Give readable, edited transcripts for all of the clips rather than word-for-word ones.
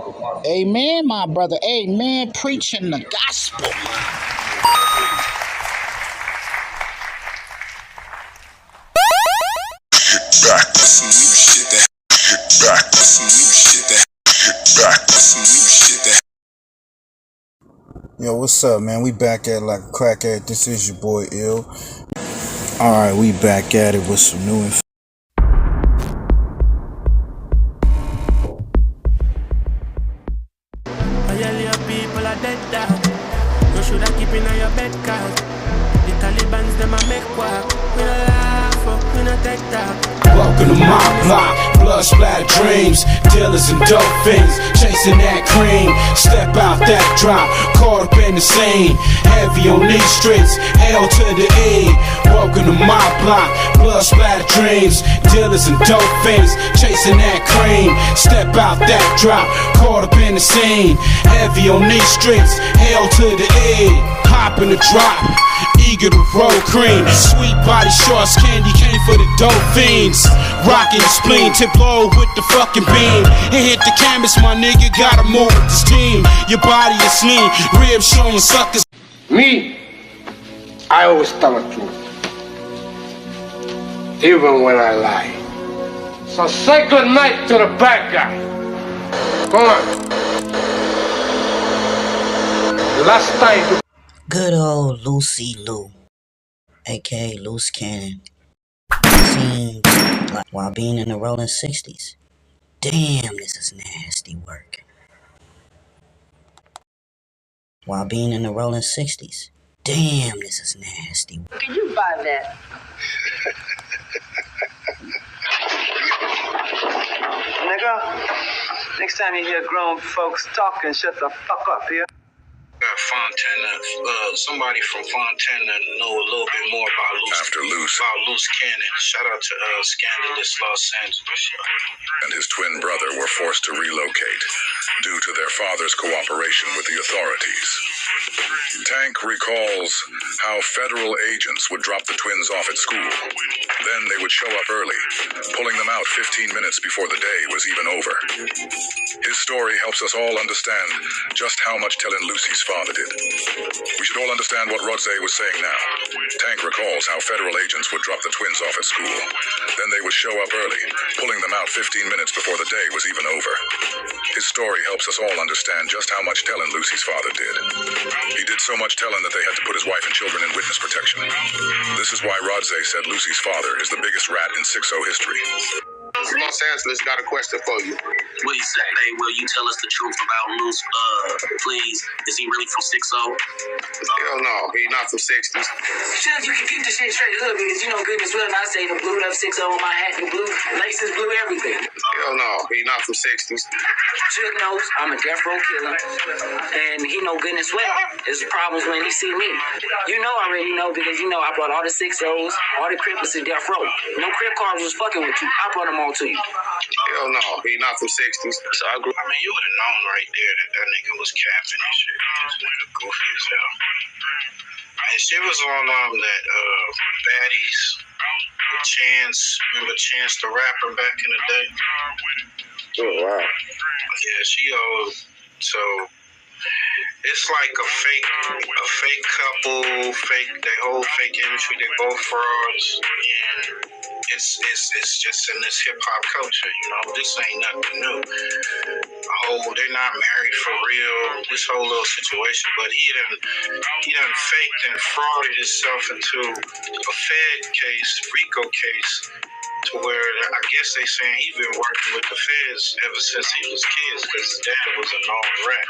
Amen, my brother. Amen. Preaching the gospel. Back with some new shit that. Back with some new shit that. Back with some new shit that. Yo, what's up, man? We back at like a crack at. This is your boy Ill. Alright, we back at it with some new info. People are dead down. You should have keep in on your bed, cause the Taliban's them a make work. We don't laugh, we don't take that. Welcome to my block, blood splat dreams, dealers and dope fiends, chasing that cream. Step out that drop, caught up in the scene. Heavy on these streets, L to the E. Welcome to my block, blood splat dreams, dealers and dope fiends, chasing that cream. Step out that drop, caught up in the scene. Heavy on these streets, L to the E. Hop in the drop, eager to roll cream. Sweet body shorts, candy cane for the dope fiends. Rockin' the spleen, tip low with the fucking beam. And hit the canvas, my nigga, gotta move with this team. Your body is lean, ribs showing suckers. Me, I always tell the truth, even when I lie. So say good night to the bad guy. Come on. Last time. Good old Lucy Lou, aka Loose Cannon, seems like while being in the rolling 60s. Damn, this is nasty work. While being in the rolling 60s. Damn, this is nasty work. Can you buy that? Nigga, next time you hear grown folks talking, shut the fuck up here. Fontana, somebody from Fontana know a little bit more about Loose Cannon. Shout out to Scandalous Los Angeles. And his twin brother were forced to relocate due to their father's cooperation with the authorities. Tank recalls how federal agents would drop the twins off at school. Then they would show up early, pulling them out 15 minutes before the day was even over. His story helps us all understand just how much telling Lucy's father did. We should all understand what Rodze was saying now. Tank recalls how federal agents would drop the twins off at school. Then they would show up early, pulling them out 15 minutes before the day was even over. His story helps us all understand just how much telling Lucy's father did. He did so much telling that they had to put his wife and children in witness protection. This is why Rodze said Lucy's father is the biggest rat in 6-0 history. Los Angeles got a question for you. What do you say? Hey, will you tell us the truth about Loose, please? Is he really from 6-0? Hell no, he's not from 60s. Shit, you can keep this shit straight hood because you know goodness well I say the blue left 6 on my hat, the blue laces, blue everything. Hell no, he's not from 60s. Chuck knows I'm a death row killer, and he know goodness well there's problems when he see me. You know I already know because you know I brought all the 6-0s, all the cripples to death row. No crip cars was fucking with you. I brought them all to you. Hell no, he's not from 60s. So I mean, you would have known right there that nigga was capping and shit. This nigga goofy as hell. And shit was on that Baddies with Chance. Remember Chance the rapper back in the day? Oh wow. Yeah, she so it's like a fake couple, they whole fake industry, they both frauds, and it's just in this hip hop culture, you know. This ain't nothing new. They're not married for real. This whole little situation, but he done faked and frauded himself into a Fed case, RICO case, to where I guess they saying he been working with the feds ever since he was kids because his dad was a known rat.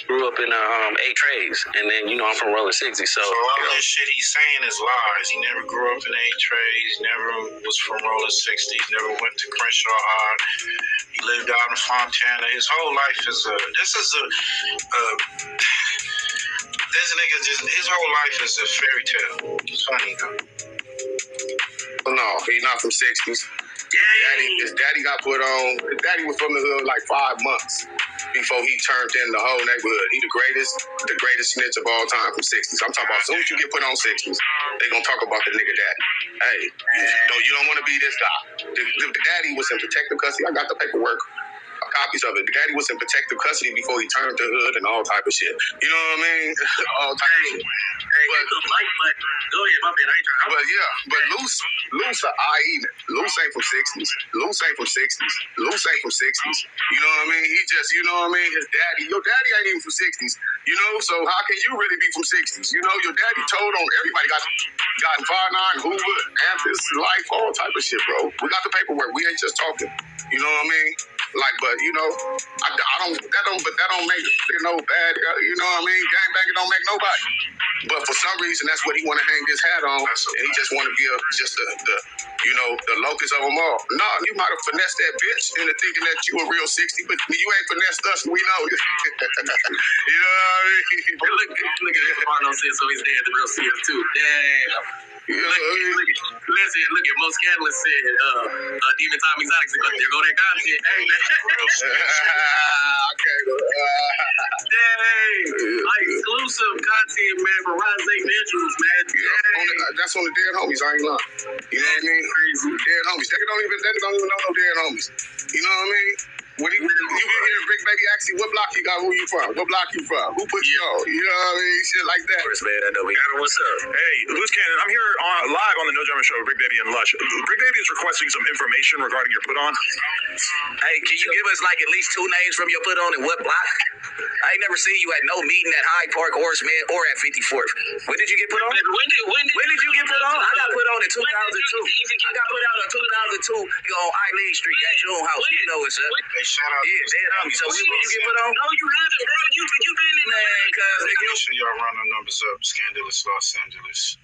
Grew up in 8 trades, and then you know I'm from Rolling 60, so all that shit he's saying is lies. He never grew up in 8 trades, never was from Rolling 60s, never went to Crenshaw High. He lived out in Fontana. His whole life is this nigga his whole life is a fairy tale. It's funny though. No, he's not from 60s. His daddy got put on. His daddy was from the hood like 5 months before he turned in the whole neighborhood. He the greatest snitch of all time from 60s. I'm talking about as soon as you get put on 60s, they gonna talk about the nigga daddy. Hey, you don't want to be this guy. The daddy was in protective custody. I got the paperwork. A copy copies of it. Daddy was in protective custody before he turned to hood and all type of shit. You know what I mean? All type of shit. But go ahead, my man. I ain't trying. But yeah, but Loose Loose ain't from 60s. Loose ain't from 60s. Loose ain't from 60s. You know what I mean? He just, you know what I mean? His daddy, your daddy ain't even from 60s. You know, so how can you really be from 60s? You know, your daddy told on everybody got 5'9", Hoover, Anthus, Life, all type of shit, bro. We got the paperwork. We ain't just talking. You know what I mean? Like, but you know, that don't make it no bad. You know what I mean? Gangbanging don't make nobody. But for some reason, that's what he want to hang his hat on, and he just want to be the locus of them all. No, you might have finessed that bitch into thinking that you a real 60, but you ain't finessed us. We know. You know what I mean? Look at Marlon said, so he's dead. The real CS too. Damn. You know what I mean? Listen, look at most catalysts said, Demon Time Exotics. There go that content. Hey, man. Okay. Dang. Exclusive content, man, for Rise Visuals, man. That's on the Dead Homies. I ain't lying. You know what I mean? Crazy. Dead Homies. They don't even know no Dead Homies. You know what I mean? When you hear Big Baby ask you, what block you got, who you from? What block you from? Who put you on? You know what I mean? Shit like that. Man, I know we got him. What's up? Hey, Loose Cannon, I'm here live on the No Drama Show with Big Baby and Lush. Big Baby is requesting some information regarding your put on. Hey, can you give us like at least 2 names from your put on and what block? I ain't never seen you at no meeting at Hyde Park, Horseman, or at 54th. When did you get put on? When did you get put on? I got put on in 2002. I got put out in 2002 on Eileen Street at your own house. You know what's up. Shout out. Yeah, Dead Homies. So when you get put on? No, you haven't, bro. You been in there. Cuz make sure y'all run the numbers up. Scandalous Los Angeles.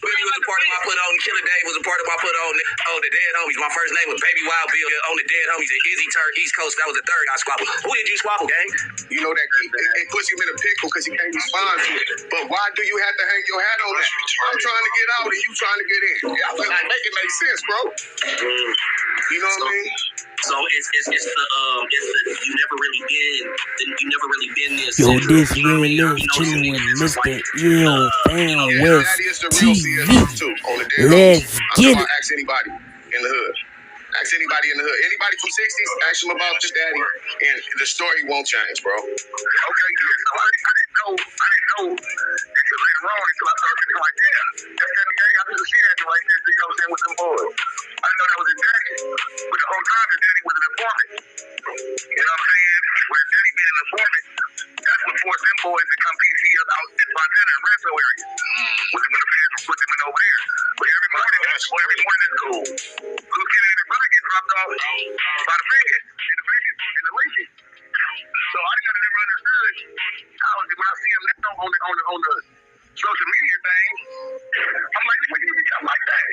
Billy was a part of my put on. Killer Dave was a part of my put on. Oh, the Dead Homies. My first name was Baby Wild Bill on the Dead Homies. And Izzy turned East Coast. That was the third I squabbled. Who did you squabble, gang? You know that it puts him in a pickle because he can't respond to it. But why do you have to hang your hat on that? I'm trying to get out and you trying to get in. Yeah, I feel like make it make sense, bro. You know what I mean? So it's the you never really been this. Yo, this real live chilling with Mr. Ill Fan West TV. Let's get it. Ask anybody in the hood. Ask anybody in the hood. Anybody from 60s, ask them about your daddy, and the story won't change, bro. Okay, so I didn't know until later on until I started thinking like, damn, that's that gang. I didn't see that right there, you know what I'm saying, with them boys. I didn't know that was his daddy, but the whole time his daddy was an informant. You know what I'm saying? With his daddy being an informant, that's what forced them boys to come PC up out in Montana and Rancho area. When the feds put them in over there. But every morning at school, Luke Kennedy and his brother get dropped off by the feds in the Lincoln. So I never understood how when I see him now on the social media thing, I'm like, when you become like that?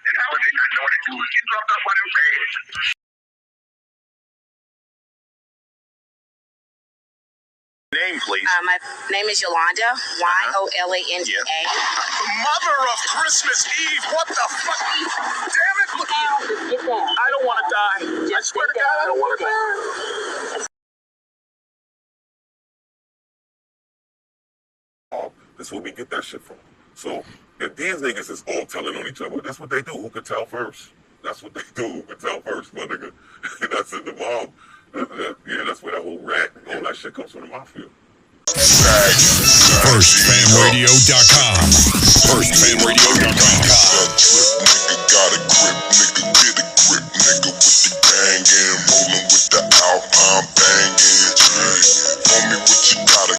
And how are they not knowing that you was getting dropped off by them feds? Name, please. My name is Yolanda, Yolanda. Mother of Christmas Eve, what the fuck? Damn it! Get down. I don't want to die. I swear to God, I don't want to die. That's where we get that shit from. So if these niggas is all telling on each other, that's what they do. Who can tell first? That's what they do. Who can tell first, my nigga? That's in the mob. Yeah, that's where that whole rat and all that shit comes from the mafia. FirstFamRadio.com. FirstFamRadio.com. Nigga got a grip, nigga.